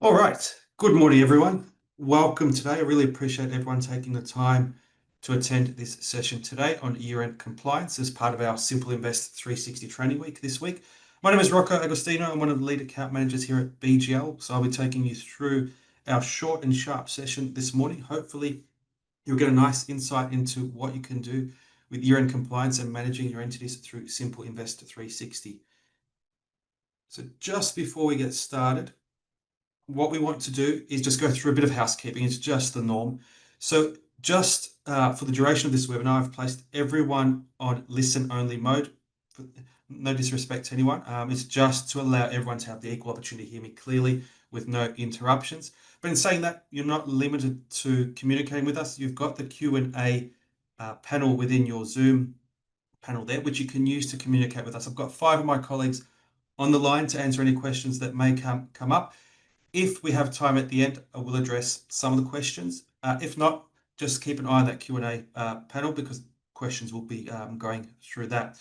All right. Good morning, everyone. Welcome today. I really appreciate everyone taking the time to attend this session today on year-end compliance as part of our Simple Invest 360 training week this week. My name is Rocco Agostino. I'm one of the lead account managers here at BGL. So I'll be taking you through our short and sharp session this morning. Hopefully, you'll get a nice insight into what you can do with year-end compliance and managing your entities through Simple Invest 360. So just before we get started, what we want to do is just go through a bit of housekeeping. It's just the norm. So just for the duration of this webinar, I've placed everyone on listen-only mode. No disrespect to anyone. It's just to allow everyone to have the equal opportunity to hear me clearly with no interruptions. But in saying that, you're not limited to communicating with us. You've got the Q&A panel within your Zoom panel there, which you can use to communicate with us. I've got 5 of my colleagues on the line to answer any questions that may come up. If we have time at the end, I will address some of the questions. If not, just keep an eye on that Q&A panel because questions will be going through that.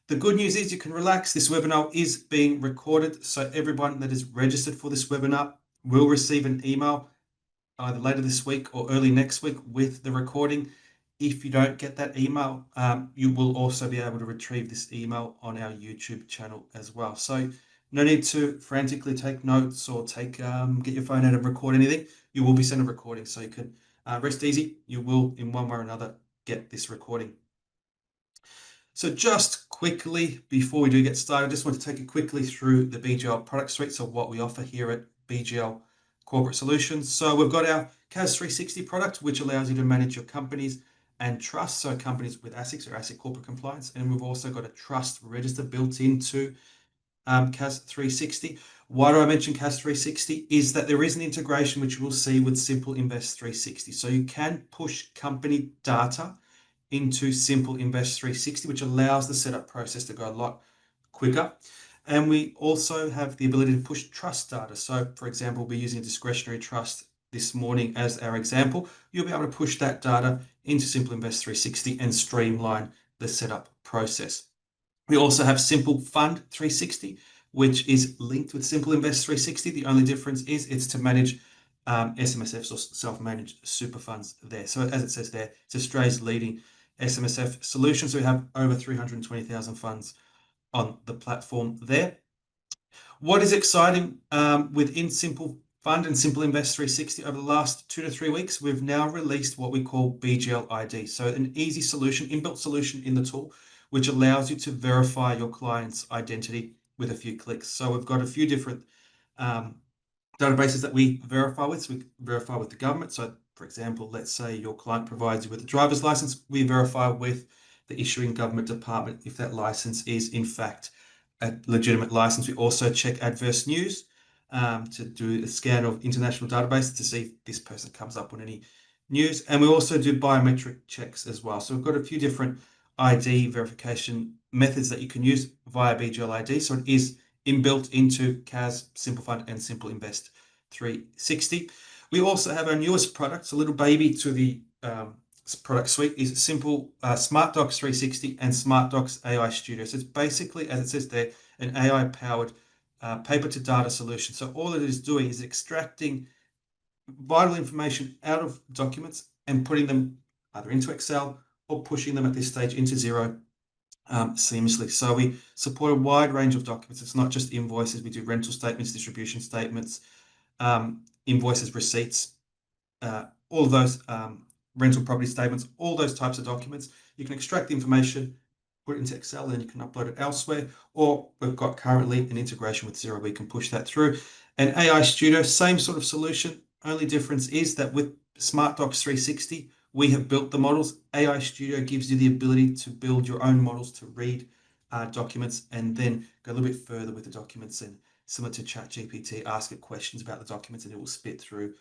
The good news is you can relax. This webinar is being recorded, so everyone that is registered for this webinar will receive an email either later this week or early next week with the recording. If you don't get that email, you will also be able to retrieve this email on our YouTube channel as well. So no need to frantically take notes or get your phone out and record anything. You will be sent a recording, so you can rest easy. You will, in one way or another, get this recording. So just quickly, before we do get started, I just want to take you quickly through the BGL product suite, so what we offer here at BGL Corporate Solutions. So we've got our CAS 360 product, which allows you to manage your companies and trusts, so companies with ASICs or ASIC corporate compliance. And we've also got a trust register built into CAS 360. Why do I mention CAS 360? Is that there is an integration which you will see with Simple Invest 360. So you can push company data into Simple Invest 360, which allows the setup process to go a lot quicker. And we also have the ability to push trust data. So, for example, we're using a discretionary trust this morning as our example. You'll be able to push that data into Simple Invest 360 and streamline the setup process. We also have Simple Fund 360, which is linked with Simple Invest 360. The only difference is it's to manage SMSFs or self-managed super funds there. So as it says there, it's Australia's leading SMSF solution. So we have over 320,000 funds on the platform there. What is exciting within Simple Fund and Simple Invest 360 over the last 2 to 3 weeks, we've now released what we call BGL ID. So an easy solution, inbuilt solution in the tool, which allows you to verify your client's identity with a few clicks. So we've got a few different databases that we verify with. So we verify with the government. So for example, let's say your client provides you with a driver's license. We verify with the issuing government department if that license is in fact a legitimate license. We also check adverse news to do a scan of international databases to see if this person comes up on any news. And we also do biometric checks as well. So we've got a few different ID verification methods that you can use via BGL ID. So it is inbuilt into CAS, Simple Fund, and Simple Invest 360. We also have our newest products, a little baby to the product suite is Simple Smart Docs 360 and Smart Docs AI Studio. So it's basically, as it says there, an AI-powered paper to data solution. So all it is doing is extracting vital information out of documents and putting them either into Excel or pushing them at this stage into Xero seamlessly. So we support a wide range of documents. It's not just invoices. We do rental statements, distribution statements, invoices, receipts, all of those rental property statements, all those types of documents. You can extract the information, put it into Excel, and you can upload it elsewhere. Or we've got currently an integration with Xero. We can push that through. And AI Studio, same sort of solution. Only difference is that with Smart Docs 360, we have built the models. AI Studio gives you the ability to build your own models to read documents and then go a little bit further with the documents, and similar to ChatGPT, ask it questions about the documents and it will spit through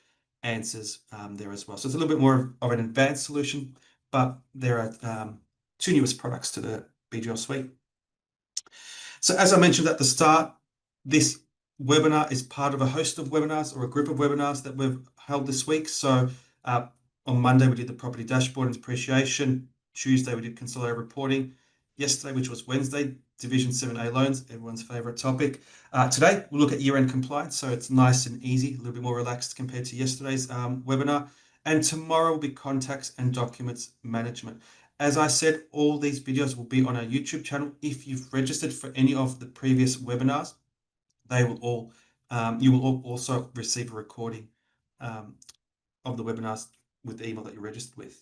answers there as well. So it's a little bit more of an advanced solution, but there are 2 newest products to the BGL suite. So as I mentioned at the start, this webinar is part of a host of webinars or a group of webinars that we've held this week. So on Monday, we did the property dashboard and depreciation. Tuesday, we did consolidated reporting. Yesterday, which was Wednesday, Division 7A loans, everyone's favorite topic. Today, we'll look at year-end compliance, so it's nice and easy, a little bit more relaxed compared to yesterday's webinar. And tomorrow will be contacts and documents management. As I said, all these videos will be on our YouTube channel. If you've registered for any of the previous webinars, they will all, you will also receive a recording of the webinars with the email that you're registered with.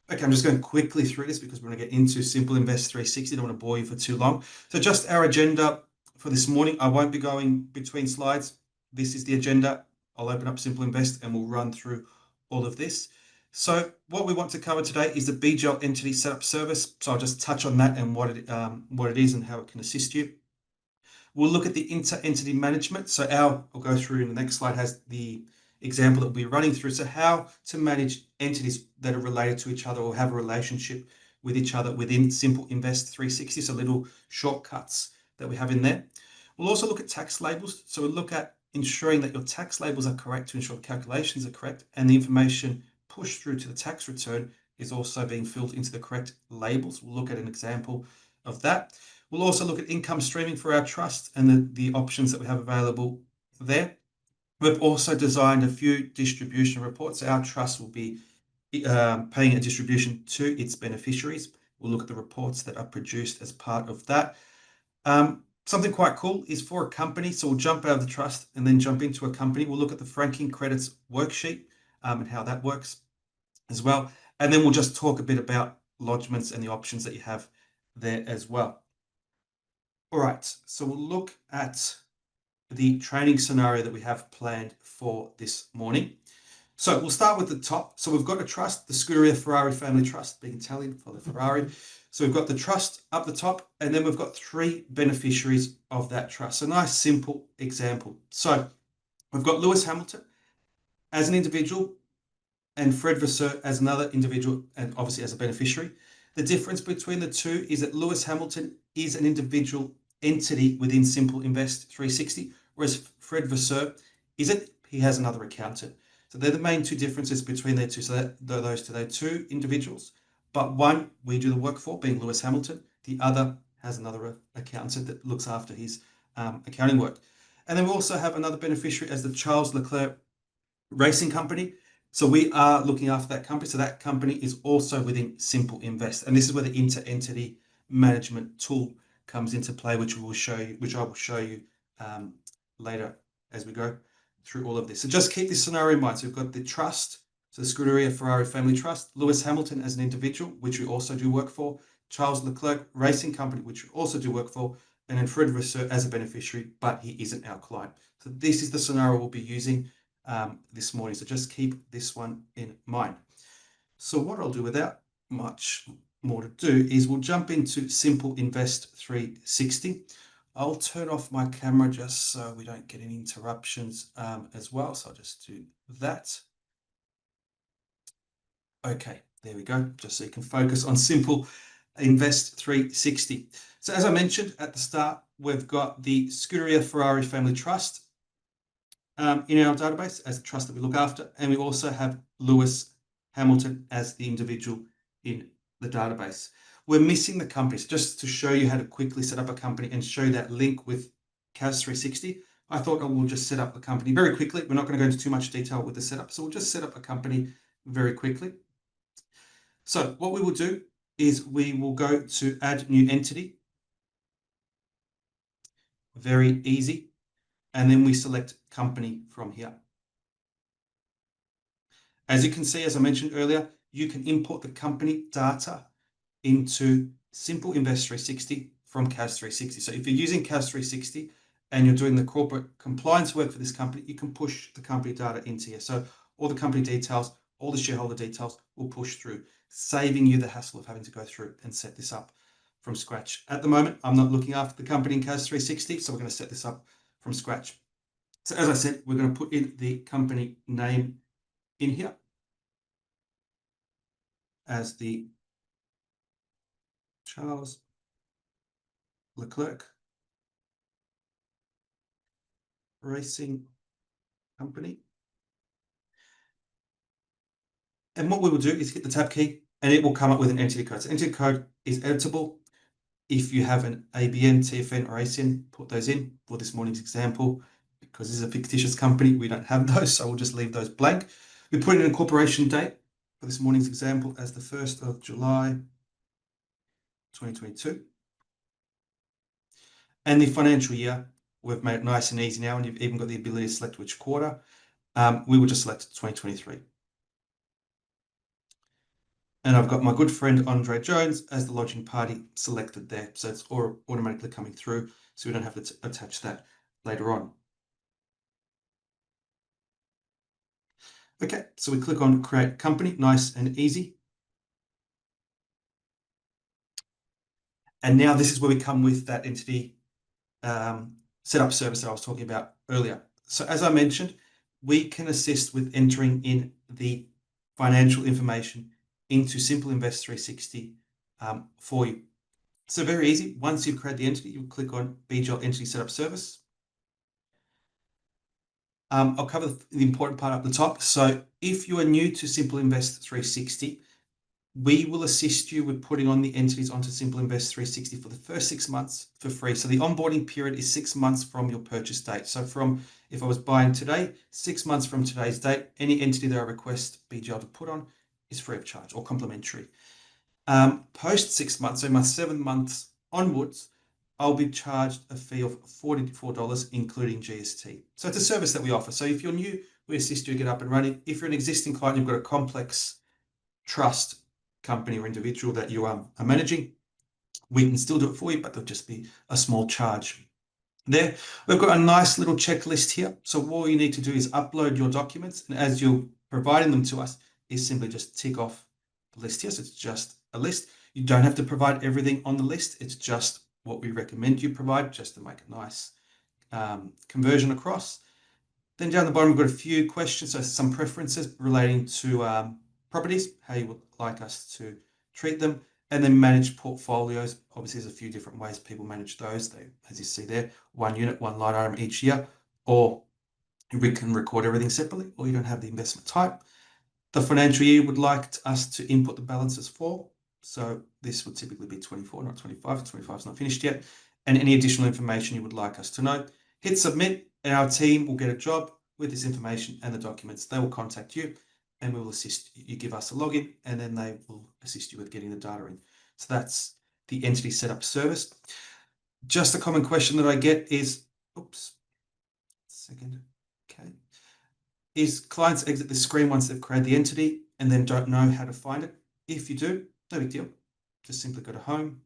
Okay, I'm just going quickly through this because we're going to get into Simple Invest 360. Don't want to bore you for too long. So just our agenda for this morning. I won't be going between slides. This is the agenda. I'll open up Simple Invest and we'll run through all of this. So what we want to cover today is the BGL entity setup service. So I'll just touch on that and what it is and how it can assist you. We'll look at the inter-entity management. So I'll go through in the next slide has the example that we'll be running through. So how to manage entities that are related to each other or have a relationship with each other within Simple Invest 360. So little shortcuts that we have in there. We'll also look at tax labels. So we'll look at ensuring that your tax labels are correct to ensure calculations are correct and the information pushed through to the tax return is also being filled into the correct labels. We'll look at an example of that. We'll also look at income streaming for our trust and the options that we have available there. We've also designed a few distribution reports. Our trust will be paying a distribution to its beneficiaries. We'll look at the reports that are produced as part of that. Something quite cool is for a company. So we'll jump out of the trust and then jump into a company. We'll look at the franking credits worksheet and how that works as well. And then we'll just talk a bit about lodgements and the options that you have there as well. All right, so we'll look at the training scenario that we have planned for this morning. So we'll start with the top. So we've got a trust, the Scuderia Ferrari family trust, being Italian for the Ferrari. So we've got the trust up the top, and then we've got 3 beneficiaries of that trust. So nice, simple example. So we've got Lewis Hamilton as an individual and Fred Vasseur as another individual and obviously as a beneficiary. The difference between the two is that Lewis Hamilton is an individual entity within Simple Invest 360, whereas Fred Vasseur isn't. He has another accountant. So they're the main 2 differences between their two. So those two, they're 2 individuals, but one we do the work for, being Lewis Hamilton. The other has another accountant that looks after his accounting work. And then we also have another beneficiary as the Charles Leclerc Racing Company. So we are looking after that company. So that company is also within Simple Invest. And this is where the inter-entity management tool comes into play, which I will show you later as we go through all of this. So just keep this scenario in mind. So we've got the trust, so the Scuderia Ferrari family trust, Lewis Hamilton as an individual, which we also do work for, Charles Leclerc Racing Company, which we also do work for, and then Fred Vasseur as a beneficiary, but he isn't our client. So this is the scenario we'll be using this morning. So just keep this one in mind. So what I'll do without much more to do is we'll jump into Simple Invest 360. I'll turn off my camera just so we don't get any interruptions as well. So I'll just do that. Okay, there we go. Just so you can focus on Simple Invest 360. So as I mentioned at the start, we've got the Scuderia Ferrari Family Trust in our database as the trust that we look after. And we also have Lewis Hamilton as the individual in the database. We're missing the company. So just to show you how to quickly set up a company and show that link with CAS 360, I thought I will just set up the company very quickly. We're not going to go into too much detail with the setup. So we'll just set up a company very quickly. So what we will do is we will go to add new entity. Very easy. And then we select company from here. As you can see, as I mentioned earlier, you can import the company data into Simple Invest 360 from CAS 360. So if you're using CAS 360 and you're doing the corporate compliance work for this company, you can push the company data into here. So all the company details, all the shareholder details will push through, saving you the hassle of having to go through and set this up from scratch. At the moment, I'm not looking after the company in CAS 360, so we're going to set this up from scratch. So as I said, we're going to put in the company name in here as the Charles Leclerc Racing Company. And what we will do is hit the tab key and it will come up with an entity code. So entity code is editable. If you have an ABN, TFN, or ACN, put those in for this morning's example. Because this is a fictitious company, we don't have those, so we'll just leave those blank. We put in a incorporation date for this morning's example as the 1st of July 2022. And the financial year, we've made it nice and easy now, and you've even got the ability to select which quarter. We will just select 2023. And I've got my good friend Andre Jones as the lodging party selected there. So it's automatically coming through, so we don't have to attach that later on. Okay, so we click on Create Company, nice and easy. And now this is where we come with that entity setup service that I was talking about earlier. So as I mentioned, we can assist with entering in the financial information into Simple Invest 360 for you. So very easy. Once you've created the entity, you click on BGL Entity Setup Service. I'll cover the important part up the top. So if you are new to Simple Invest 360, we will assist you with putting on the entities onto Simple Invest 360 for the first 6 months for free. So the onboarding period is 6 months from your purchase date. So from, if I was buying today, 6 months from today's date, any entity that I request BGL to put on is free of charge or complimentary. Post 6 months, so my 7 months onwards, I'll be charged a fee of $44, including GST. So it's a service that we offer. So if you're new, we assist you to get up and running. If you're an existing client, you've got a complex trust company or individual that you are managing, we can still do it for you, but there'll just be a small charge there. We've got a nice little checklist here. So all you need to do is upload your documents, and as you're providing them to us, is simply just tick off the list here. So it's just a list. You don't have to provide everything on the list. It's just what we recommend you provide, just to make a nice conversion across. Then down the bottom, we've got a few questions, so some preferences relating to properties, how you would like us to treat them, and then manage portfolios. Obviously, there's a few different ways people manage those. They, as you see there, 1 unit, 1 line item each year, or we can record everything separately, or you don't have the investment type. The financial year you would like us to input the balances for. So this would typically be 24, not 25. 25 is not finished yet. And any additional information you would like us to know. Hit submit, and our team will get a job with this information and the documents. They will contact you, and we will assist you. Give us a login, and then they will assist you with getting the data in. So that's the entity setup service. Just a common question that I get is, oops, second, okay, is clients exit the screen once they've created the entity and then don't know how to find it. If you do, no big deal. Just simply go to home,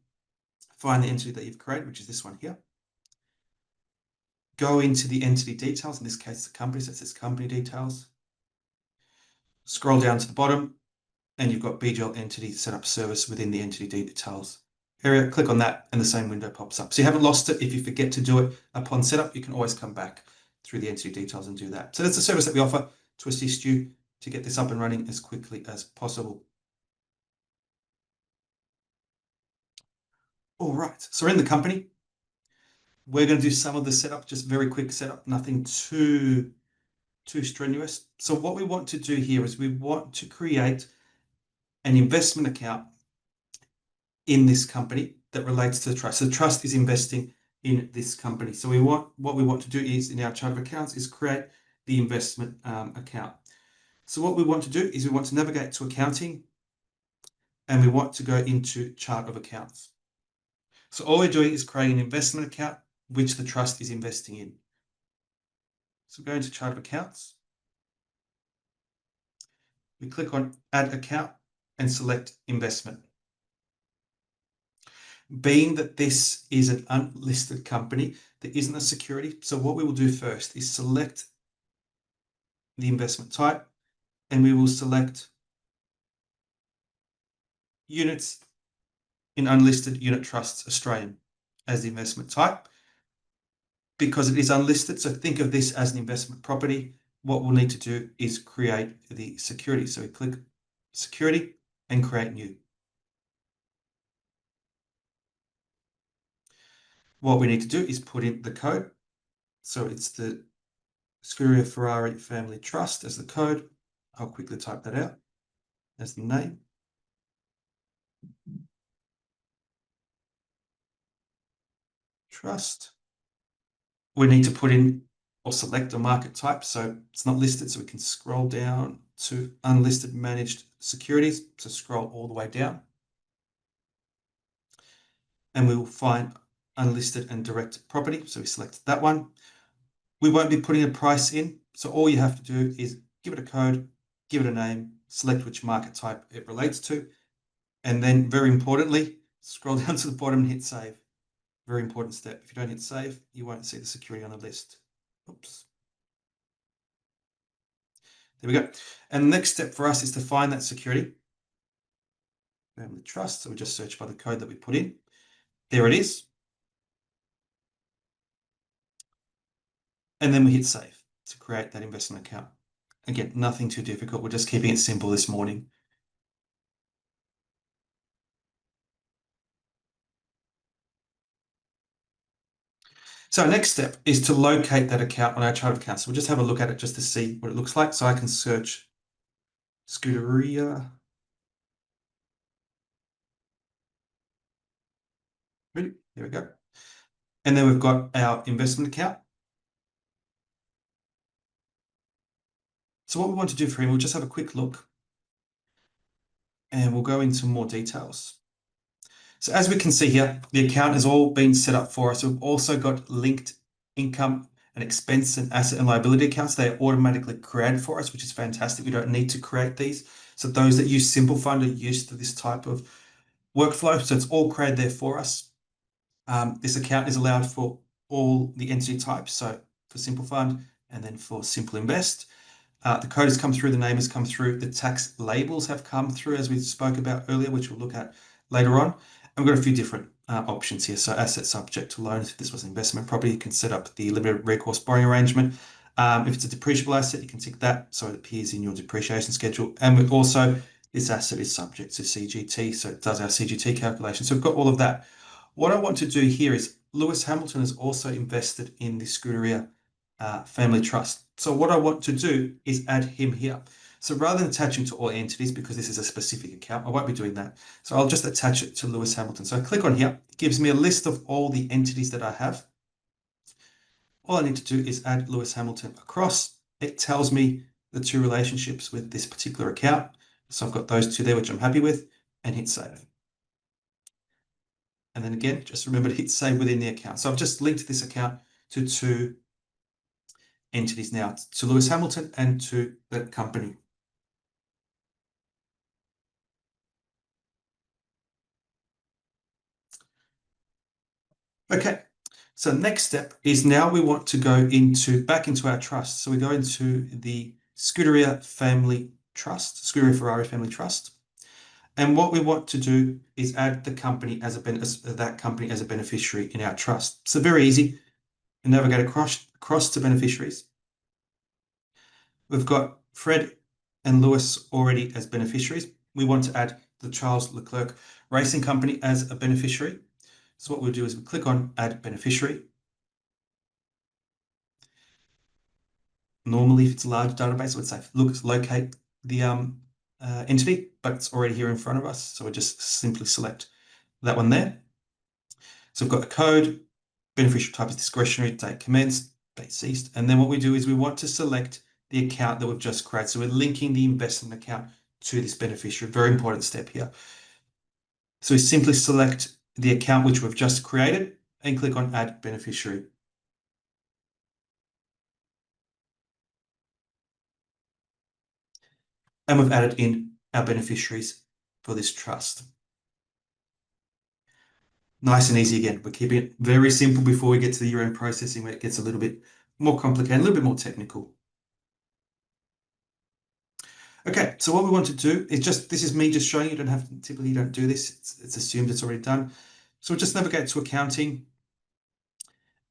find the entity that you've created, which is this one here. Go into the entity details, in this case, the company, so it says company details. Scroll down to the bottom, and you've got BGL entity setup service within the entity details area. Click on that, and the same window pops up. So you haven't lost it. If you forget to do it upon setup, you can always come back through the entity details and do that. So that's the service that we offer to assist you to get this up and running as quickly as possible. All right, so we're in the company. We're going to do some of the setup, just very quick setup, nothing too strenuous. So what we want to do here is we want to create an investment account in this company that relates to the trust. So the trust is investing in this company. So what we want to do is, in our chart of accounts, is create the investment account. So what we want to do is we want to navigate to accounting, and we want to go into chart of accounts. So all we're doing is creating an investment account which the trust is investing in. So go into chart of accounts. We click on add account and select investment. Being that this is an unlisted company, there isn't a security. So what we will do first is select the investment type, and we will select units in unlisted unit trusts Australian as the investment type. Because it is unlisted, so think of this as an investment property, what we'll need to do is create the security. So we click security and create new. What we need to do is put in the code. So it's the Scuderia Ferrari Family Trust as the code. I'll quickly type that out as the name. trust. We need to put in or select a market type. So it's not listed, so we can scroll down to unlisted managed securities. So scroll all the way down. And we will find unlisted and direct property. So we select that one. We won't be putting a price in. So all you have to do is give it a code, give it a name, select which market type it relates to. And then very importantly, scroll down to the bottom and hit save. Very important step. If you don't hit save, you won't see the security on the list. Oops. There we go. And the next step for us is to find that security. Family trust. So we just search by the code that we put in. There it is. And then we hit save to create that investment account. Again, nothing too difficult. We're just keeping it simple this morning. So our next step is to locate that account on our chart of accounts. So we'll just have a look at it just to see what it looks like. So I can search Scuderia. There we go. And then we've got our investment account. So what we want to do for him, we'll just have a quick look and we'll go into more details. So as we can see here, the account has all been set up for us. We've also got linked income and expense and asset and liability accounts. They are automatically created for us, which is fantastic. We don't need to create these. So those that use Simple Fund are used to this type of workflow. So it's all created there for us. This account is allowed for all the entity types. So for Simple Fund and then for Simple Invest. The code has come through, the name has come through, the tax labels have come through as we spoke about earlier, which we'll look at later on. And we've got a few different options here. So asset subject to loans, if this was investment property, you can set up the limited recourse borrowing arrangement. If it's a depreciable asset, you can tick that so it appears in your depreciation schedule. And also, this asset is subject to CGT, so it does our CGT calculation. So we've got all of that. What I want to do here is Lewis Hamilton has also invested in the Scuderia family trust. So what I want to do is add him here. So rather than attaching to all entities, because this is a specific account, I won't be doing that. So I'll just attach it to Lewis Hamilton. So I click on here, it gives me a list of all the entities that I have. All I need to do is add Lewis Hamilton across. It tells me the two relationships with this particular account. So I've got those two there, which I'm happy with, and hit save. And then again, just remember to hit save within the account. So I've just linked this account to two entities now, to Lewis Hamilton and to the company. Okay, so next step is now we want to go back into our trust. So we go into the Scuderia Family Trust, Scuderia Ferrari Family Trust. And what we want to do is add the company as that company as a beneficiary in our trust. So very easy. You navigate across to beneficiaries. We've got Fred and Lewis already as beneficiaries. We want to add the Charles Leclerc Racing Company as a beneficiary. So what we'll do is we click on Add Beneficiary. Normally, if it's a large database, it would say, locate the entity, but it's already here in front of us. So we just simply select that one there. So we've got the code, beneficiary type is discretionary, date commenced, date ceased. And then what we do is we want to select the account that we've just created. So we're linking the investment account to this beneficiary. Very important step here. So we simply select the account which we've just created and click on Add Beneficiary. And we've added in our beneficiaries for this trust. Nice and easy again. We're keeping it very simple before we get to the year-end processing where it gets a little bit more complicated, a little bit more technical. Okay, so what we want to do is this is me just showing you, typically you don't do this, it's assumed it's already done. So we'll just navigate to accounting.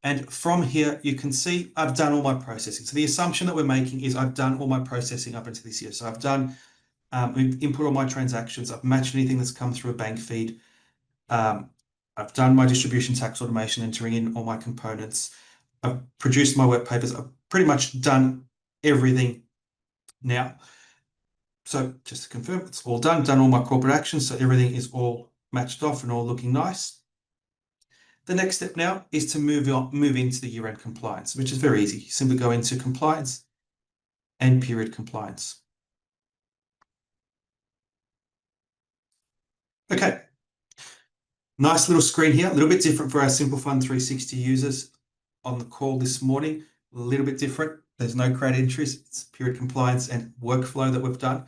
And from here, you can see I've done all my processing. So the assumption that we're making is I've done all my processing up until this year. So I've done, input all my transactions, I've matched anything that's come through a bank feed. I've done my distribution tax automation, entering in all my components. I've produced my work papers. I've pretty much done everything now. So just to confirm, it's all done all my corporate actions. So everything is all matched off and all looking nice. The next step now is to move into the year-end compliance, which is very easy. You simply go into compliance and period compliance. Okay, nice little screen here, a little bit different for our Simple Fund 360 users on the call this morning, a little bit different. There's no crowd entries, it's period compliance and workflow that we've done.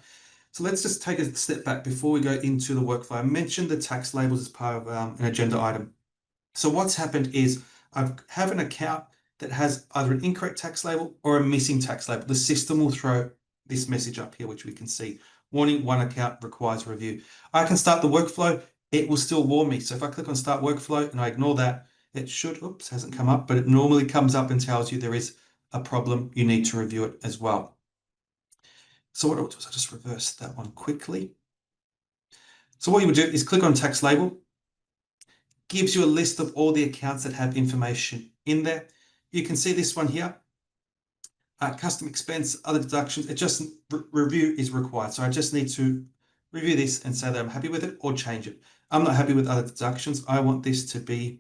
So let's just take a step back before we go into the workflow. I mentioned the tax labels as part of an agenda item. So what's happened is I have an account that has either an incorrect tax label or a missing tax label. The system will throw this message up here, which we can see. Warning, one account requires review. I can start the workflow. It will still warn me. So if I click on start workflow and I ignore that, it should, oops, hasn't come up, but it normally comes up and tells you there is a problem. You need to review it as well. So what I'll do is I'll just reverse that one quickly. So what you would do is click on tax label, gives you a list of all the accounts that have information in there. You can see this one here, custom expense, other deductions. It just review is required. So I just need to review this and say that I'm happy with it or change it. I'm not happy with other deductions. I want this to be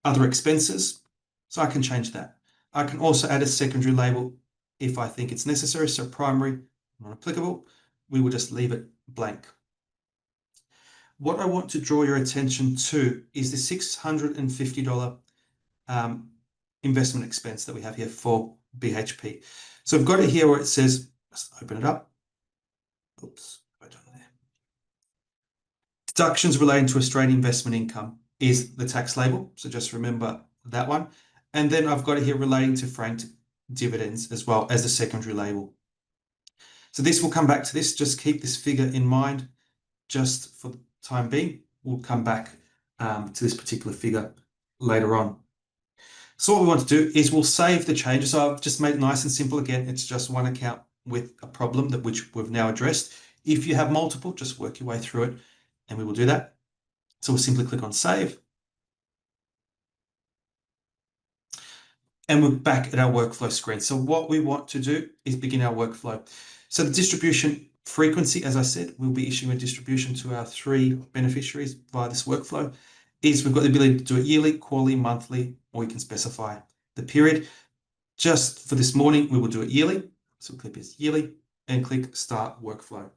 other expenses. So I can change that. I can also add a secondary label if I think it's necessary. So primary, not applicable. We will just leave it blank. What I want to draw your attention to is the $650 investment expense that we have here for BHP. So I've got it here where it says, let's open it up. Oops, I don't know there. Deductions relating to Australian investment income is the tax label. So just remember that one. And then I've got it here relating to franked dividends as well as the secondary label. So this will come back to this. Just keep this figure in mind just for the time being. We'll come back to this particular figure later on. So what we want to do is we'll save the changes. So I've just made it nice and simple. Again, it's just one account with a problem which we've now addressed. If you have multiple, just work your way through it and we will do that. So we'll simply click on save. And we're back at our workflow screen. So what we want to do is begin our workflow. So the distribution frequency, as I said, we'll be issuing a distribution to our 3 beneficiaries via this workflow. We've got the ability to do it yearly, quarterly, monthly, or we can specify the period. Just for this morning, we will do it yearly. So we'll click this yearly and click Start Workflow.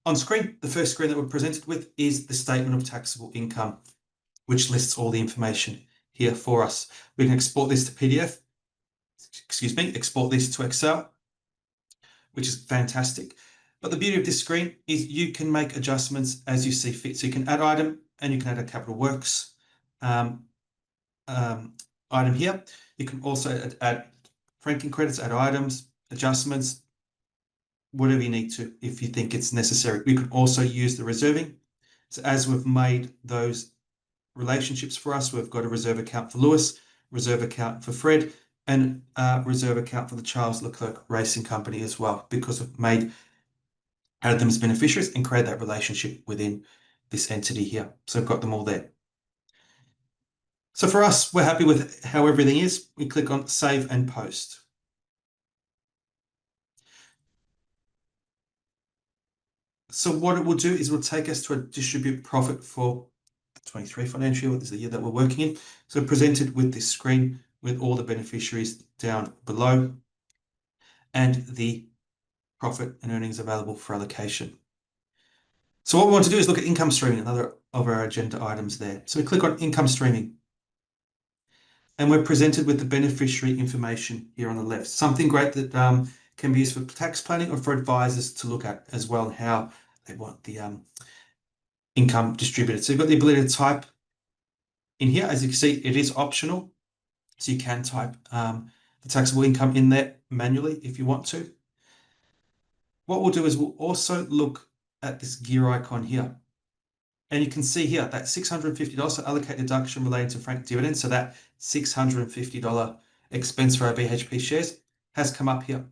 On screen, the first screen that we're presented with is the statement of taxable income, which lists all the information here for us. We can export this to PDF, export this to Excel, which is fantastic. But the beauty of this screen is you can make adjustments as you see fit. So you can add item and you can add a capital works item here. You can also add franking credits, add items, adjustments, whatever you need to if you think it's necessary. We can also use the reserving. So as we've made those relationships for us, we've got a reserve account for Lewis, reserve account for Fred, and a reserve account for the Charles Leclerc Racing Company as well, because we've added them as beneficiaries and create that relationship within this entity here. So I've got them all there. So for us, we're happy with how everything is. We click on Save and Post. So what it will do is it will take us to a distribute profit for the 23 financial year. This is the year that we're working in. So presented with this screen with all the beneficiaries down below and the profit and earnings available for allocation. So what we want to do is look at income streaming, another of our agenda items there. So we click on income streaming and we're presented with the beneficiary information here on the left. Something great that can be used for tax planning or for advisors to look at as well, and how they want the income distributed. So you've got the ability to type in here. As you can see, it is optional. So you can type the taxable income in there manually if you want to. What we'll do is we'll also look at this gear icon here. And you can see here that $650, so allocate deduction relating to franked dividends. So that $650 expense for our BHP shares has come up here.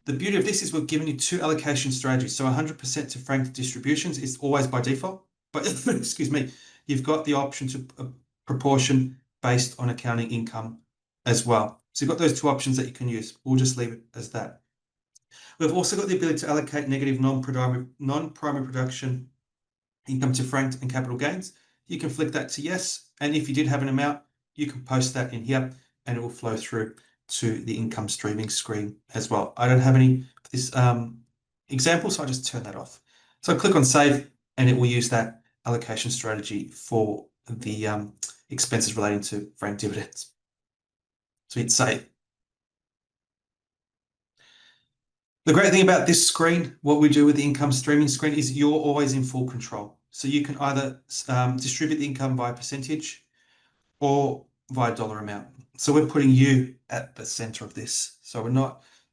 The beauty of this is we've given you 2 allocation strategies. So 100% to franked distributions is always by default, but excuse me, you've got the option to proportion based on accounting income as well. So you've got those 2 options that you can use. We'll just leave it as that. We've also got the ability to allocate negative non-primary production income to franked and capital gains. You can flick that to yes. And if you did have an amount, you can post that in here and it will flow through to the income streaming screen as well. I don't have any for this example, so I just turn that off. So I click on save and it will use that allocation strategy for the expenses relating to franked dividends. So hit save. The great thing about this screen, what we do with the income streaming screen, is you're always in full control. So you can either distribute the income by percentage or via dollar amount. So we're putting you at the center of this. So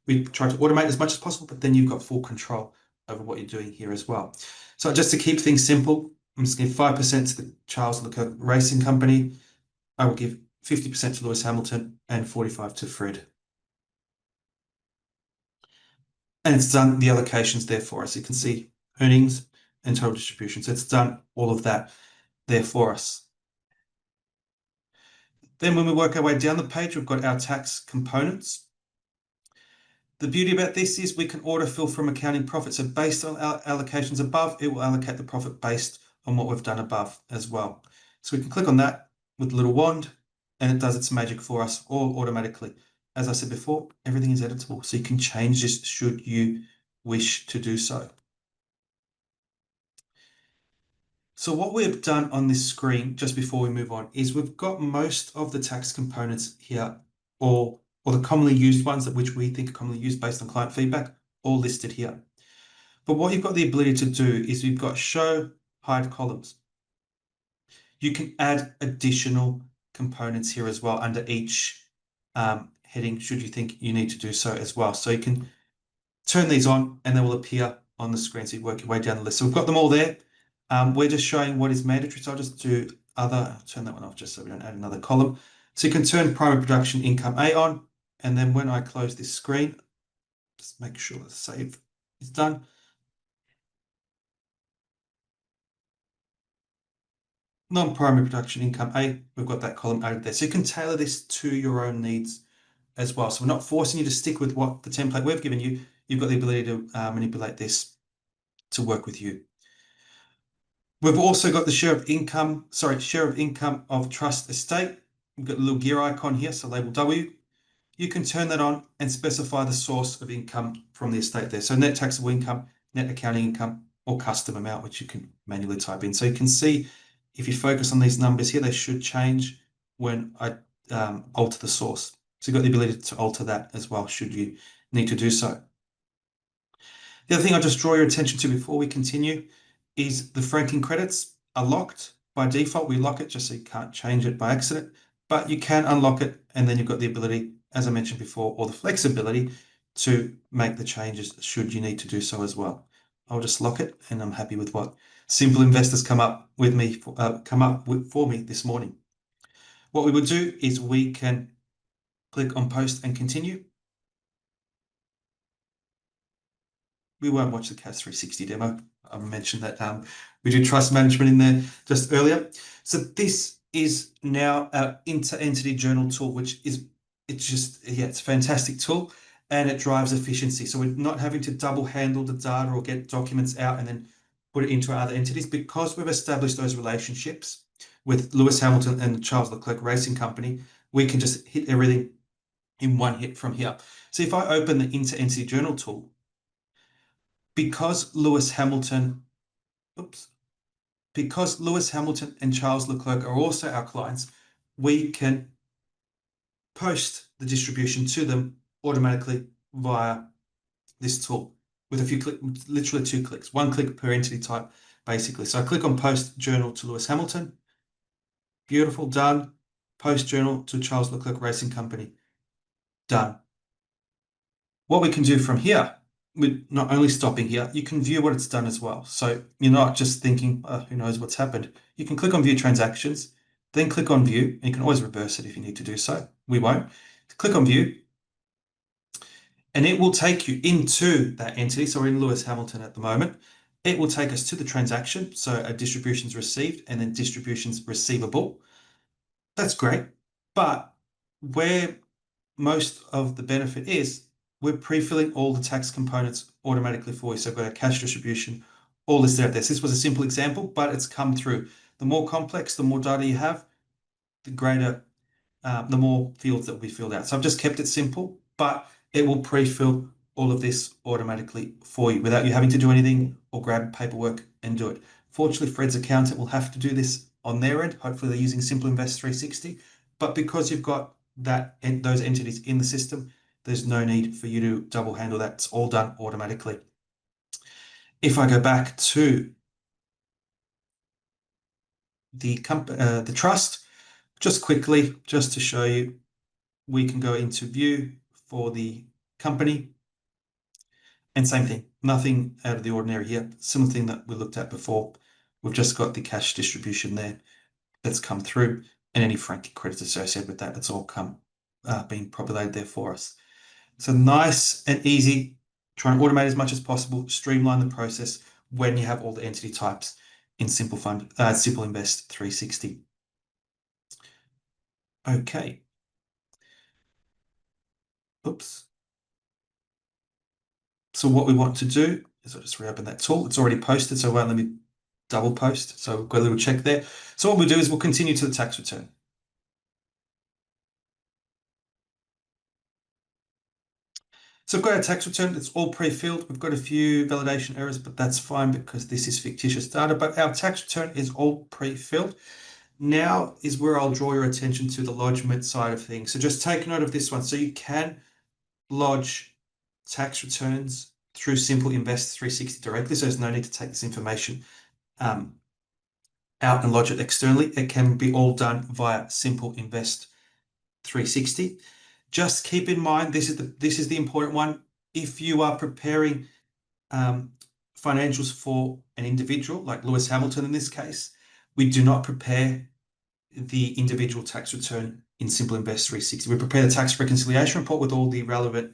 we try to automate as much as possible, but then you've got full control over what you're doing here as well. So just to keep things simple, I'm just going to give 5% to the Charles Leclerc Racing Company. I will give 50% to Lewis Hamilton and 45% to Fred. And it's done the allocations there for us. You can see earnings and total distribution. So it's done all of that there for us. Then when we work our way down the page, we've got our tax components. The beauty about this is we can autofill from accounting profit. So based on our allocations above, it will allocate the profit based on what we've done above as well. So we can click on that with the little wand and it does its magic for us all automatically. As I said before, everything is editable. So you can change this should you wish to do so. So what we've done on this screen, just before we move on, is we've got most of the tax components here, or the commonly used ones that which we think are commonly used based on client feedback, all listed here. But what you've got the ability to do is we've got show, hide columns. You can add additional components here as well under each heading, should you think you need to do so as well. So you can turn these on and they will appear on the screen. So you work your way down the list. So we've got them all there. We're just showing what is mandatory. So I'll just do turn that one off just so we don't add another column. So you can turn primary production income A on. And then when I close this screen, just make sure the save is done. Non-primary production income A, we've got that column added there. So you can tailor this to your own needs as well. So we're not forcing you to stick with what the template we've given you. You've got the ability to manipulate this to work with you. We've also got the share of income of trust estate. We've got the little gear icon here, so label W. You can turn that on and specify the source of income from the estate there. So net taxable income, net accounting income, or custom amount, which you can manually type in. So you can see if you focus on these numbers here, they should change when I alter the source. So you've got the ability to alter that as well, should you need to do so. The other thing I'll just draw your attention to before we continue is the franking credits are locked. By default, we lock it just so you can't change it by accident, but you can unlock it and then you've got the ability, as I mentioned before, or the flexibility to make the changes should you need to do so as well. I'll just lock it and I'm happy with what Simple Investors come up with for me this morning. What we would do is we can click on post and continue. We won't watch the CAS 360 demo. I mentioned that we do trust management in there just earlier. So this is now our inter-entity journal tool, which is, it's a fantastic tool and it drives efficiency. So we're not having to double handle the data or get documents out and then put it into our other entities because we've established those relationships with Lewis Hamilton and Charles Leclerc Racing Company. We can just hit everything in one hit from here. So if I open the inter-entity journal tool, because Lewis Hamilton and Charles Leclerc are also our clients, we can post the distribution to them automatically via this tool with a few clicks, literally 2 clicks, 1 click per entity type, basically. So I click on post journal to Lewis Hamilton. Beautiful, done. Post journal to Charles Leclerc Racing Company. Done. What we can do from here, we're not only stopping here, you can view what it's done as well. So you're not just thinking, oh, who knows what's happened. You can click on view transactions, then click on view, and you can always reverse it if you need to do so. We won't. Click on view, and it will take you into that entity. So we're in Lewis Hamilton at the moment. It will take us to the transaction. So a distributions received and then distributions receivable. That's great. But where most of the benefit is, we're pre-filling all the tax components automatically for you. So I've got a cash distribution all listed out there. So this was a simple example, but it's come through. The more complex, the more data you have, the greater, the more fields that will be filled out. So I've just kept it simple, but it will pre-fill all of this automatically for you without you having to do anything or grab paperwork and do it. Fortunately, Fred's accountant will have to do this on their end. Hopefully they're using Simple Invest 360, but because you've got that and those entities in the system, there's no need for you to double handle that. It's all done automatically. If I go back to the trust, just quickly, just to show you, we can go into view for the company. And same thing, nothing out of the ordinary here. Similar thing that we looked at before. We've just got the cash distribution there that's come through, and any franking credits associated with that. It's all being populated there for us. So nice and easy. Try and automate as much as possible. Streamline the process when you have all the entity types in Simple Invest 360. Okay. Oops. So what we want to do is I'll just reopen that tool. It's already posted, so it won't let me double post. So we've got a little check there. So what we'll do is we'll continue to the tax return. So we've got our tax return. It's all pre-filled. We've got a few validation errors, but that's fine because this is fictitious data. But our tax return is all pre-filled. Now is where I'll draw your attention to the lodgement side of things. So just take note of this one. So you can lodge tax returns through Simple Invest 360 directly. So there's no need to take this information out and lodge it externally. It can be all done via Simple Invest 360. Just keep in mind, this is the important one. If you are preparing financials for an individual, like Lewis Hamilton in this case, we do not prepare the individual tax return in Simple Invest 360. We prepare the tax reconciliation report with all the relevant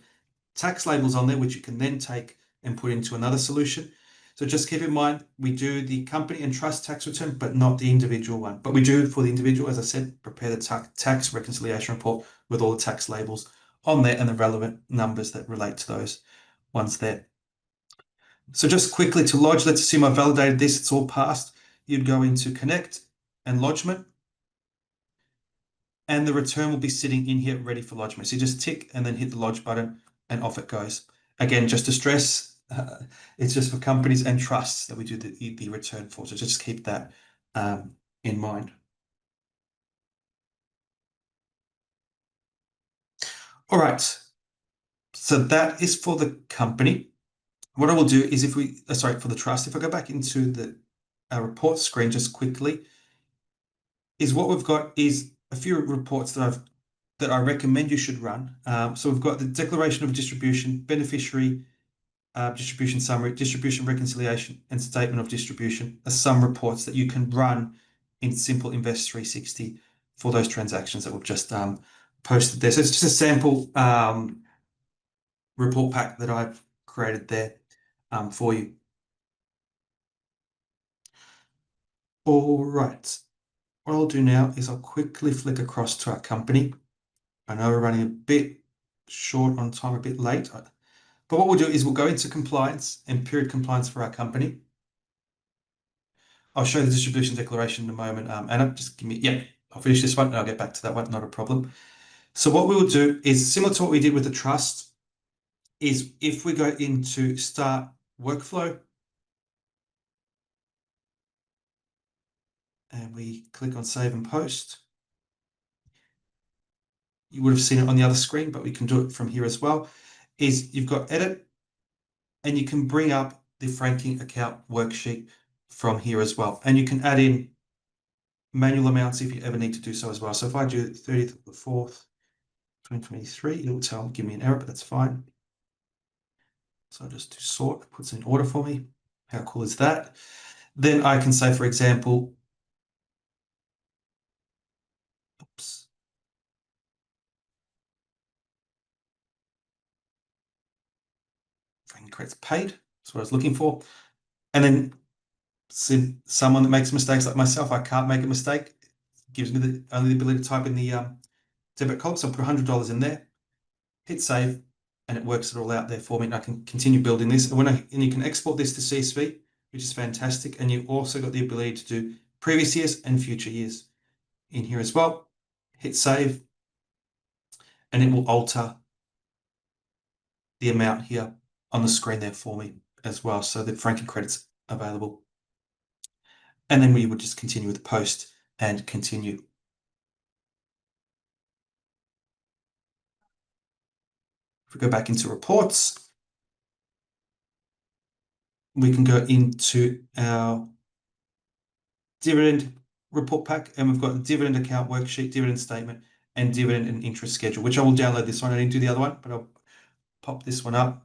tax labels on there, which you can then take and put into another solution. So just keep in mind, we do the company and trust tax return, but not the individual one. But we do, for the individual, as I said, prepare the tax reconciliation report with all the tax labels on there and the relevant numbers that relate to those ones there. So just quickly to lodge, let's assume I've validated this, it's all passed. You'd go into connect and lodgement, and the return will be sitting in here ready for lodgement. So you just tick and then hit the lodge button and off it goes. Again, just to stress, it's just for companies and trusts that we do the return for. So just keep that in mind. All right. So that is for the company. What I will do is for the trust, if I go back into the report screen just quickly, is what we've got is a few reports that I recommend you should run. So we've got the declaration of distribution, beneficiary distribution summary, distribution reconciliation, and statement of distribution are some reports that you can run in Simple Invest 360 for those transactions that we've just posted there. So it's just a sample report pack that I've created there for you. All right. What I'll do now is I'll quickly flick across to our company. I know we're running a bit short on time, a bit late. But what we'll do is we'll go into compliance and period compliance for our company. I'll show the distribution declaration in a moment. Anna, just give me, I'll finish this one and I'll get back to that one, not a problem. So what we will do is similar to what we did with the trust, is if we go into start workflow and we click on save and post, you would have seen it on the other screen, but we can do it from here as well, is you've got edit and you can bring up the franking account worksheet from here as well. And you can add in manual amounts if you ever need to do so as well. So if I do 30th of the 4th, 2023, it will give me an error, but that's fine. So I'll just do sort, it puts in order for me. How cool is that? Then I can say, for example, oops. Franking credits paid, that's what I was looking for. And then someone that makes mistakes like myself, I can't make a mistake. It gives me only the ability to type in the debit column. So I'll put $100 in there, hit save, and it works it all out there for me, and I can continue building this. And you can export this to CSV, which is fantastic. And you've also got the ability to do previous years and future years in here as well. Hit save, and it will alter the amount here on the screen there for me as well. So the franking credits available. And then we would just continue with the post and continue. If we go back into reports, we can go into our dividend report pack, and we've got the dividend account worksheet, dividend statement, and dividend and interest schedule, which I will download this one. I didn't do the other one, but I'll pop this one up.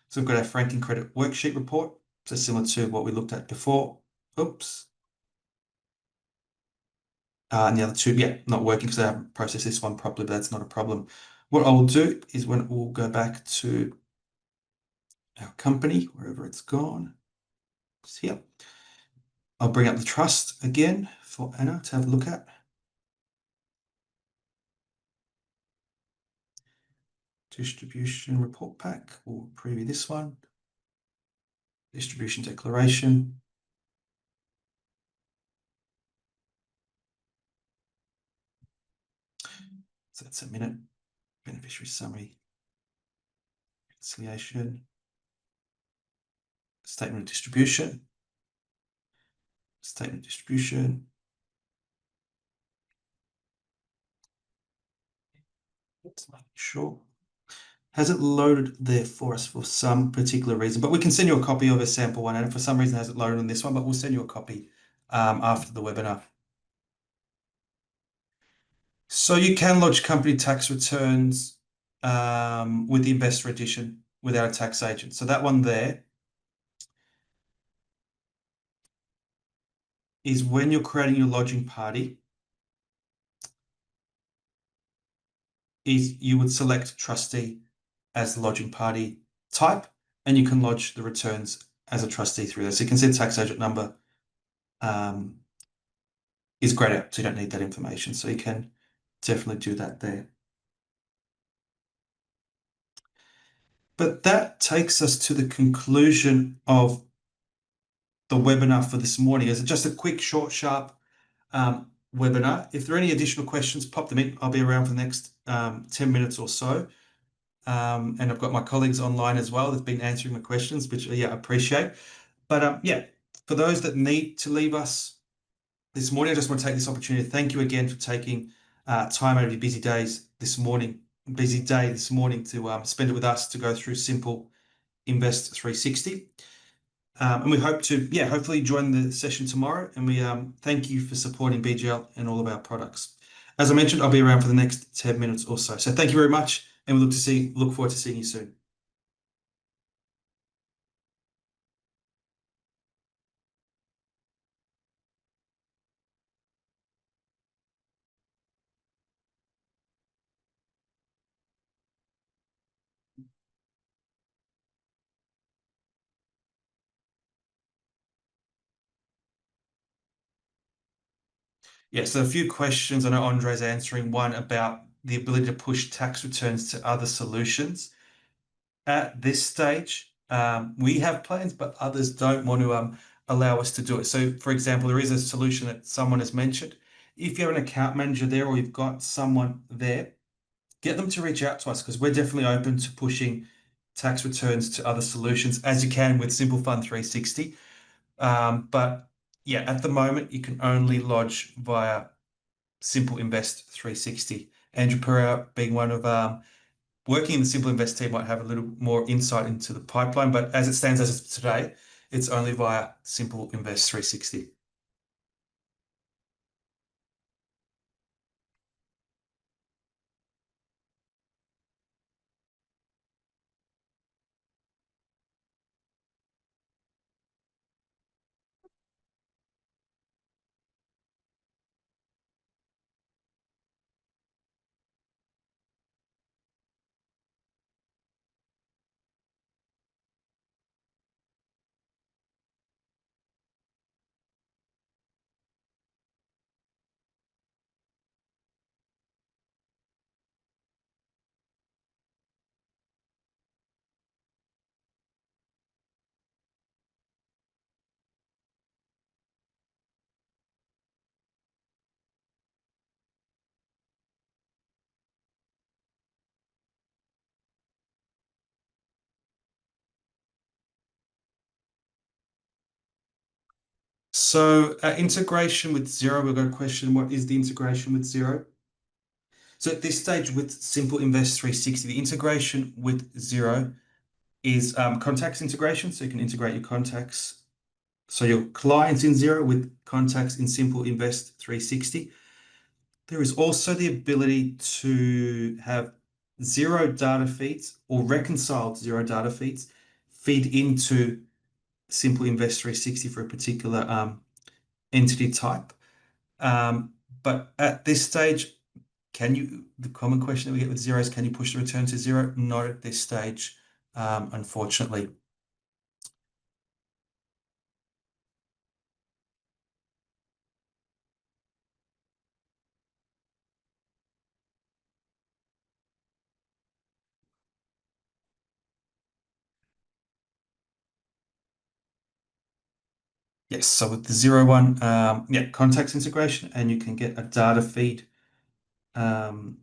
So we've got our franking credit worksheet report. So similar to what we looked at before. Oops. And the other two, yeah, not working because I haven't processed this one properly, but that's not a problem. What I will do is when we'll go back to our company, wherever it's gone, it's here. I'll bring up the trust again for Anna to have a look at. Distribution report pack, we'll preview this one. Distribution declaration. So that's a minute. Beneficiary summary. Reconciliation. Statement of distribution. Statement of distribution. Let's make sure. Hasn't loaded there for us for some particular reason, but we can send you a copy of a sample one, and for some reason it hasn't loaded on this one, but we'll send you a copy after the webinar. So you can lodge company tax returns with the investor edition without a tax agent. So that one there is when you're creating your lodging party, is you would select trustee as the lodging party type, and you can lodge the returns as a trustee through there. So you can see the tax agent number is grayed out, so you don't need that information. So you can definitely do that there. But that takes us to the conclusion of the webinar for this morning. It's just a quick, short, sharp webinar. If there are any additional questions, pop them in. I'll be around for the next 10 minutes or so. And I've got my colleagues online as well that've been answering the questions, which I appreciate. But yeah, for those that need to leave us this morning, I just want to take this opportunity to thank you again for taking time out of your busy day this morning to spend it with us to go through Simple Invest 360. And we hope to, hopefully join the session tomorrow. And we thank you for supporting BGL and all of our products. As I mentioned, I'll be around for the next 10 minutes or so. So thank you very much, and we look forward to seeing you soon. Yeah, so a few questions. I know Andre's answering one about the ability to push tax returns to other solutions. At this stage, we have plans, but others don't want to allow us to do it. So, for example, there is a solution that someone has mentioned. If you're an account manager there or you've got someone there, get them to reach out to us because we're definitely open to pushing tax returns to other solutions as you can with Simple Fund 360. But yeah, at the moment, you can only lodge via Simple Invest 360. Andrew Pereira being one of working in the Simple Invest team might have a little more insight into the pipeline, but as it stands as of today, it's only via Simple Invest 360. So integration with Zero, we've got a question. What is the integration with Zero? So at this stage with Simple Invest 360, the integration with Zero is contacts integration. So you can integrate your contacts. So your clients in Zero with contacts in Simple Invest 360. There is also the ability to have Zero data feeds or reconciled Zero data feeds feed into Simple Invest 360 for a particular entity type. Um, but at this stage, the common question that we get with Zero is, can you push the return to zero? Not at this stage, unfortunately. Yes, so with the Zero one, yeah, contacts integration, and you can get a data feed um,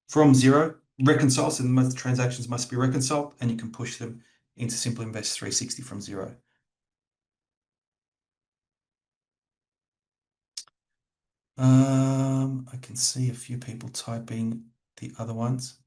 from Zero, reconciled, so most transactions must be reconciled, and you can push them into Simple Invest 360 from Zero. I can see a few people typing the other ones.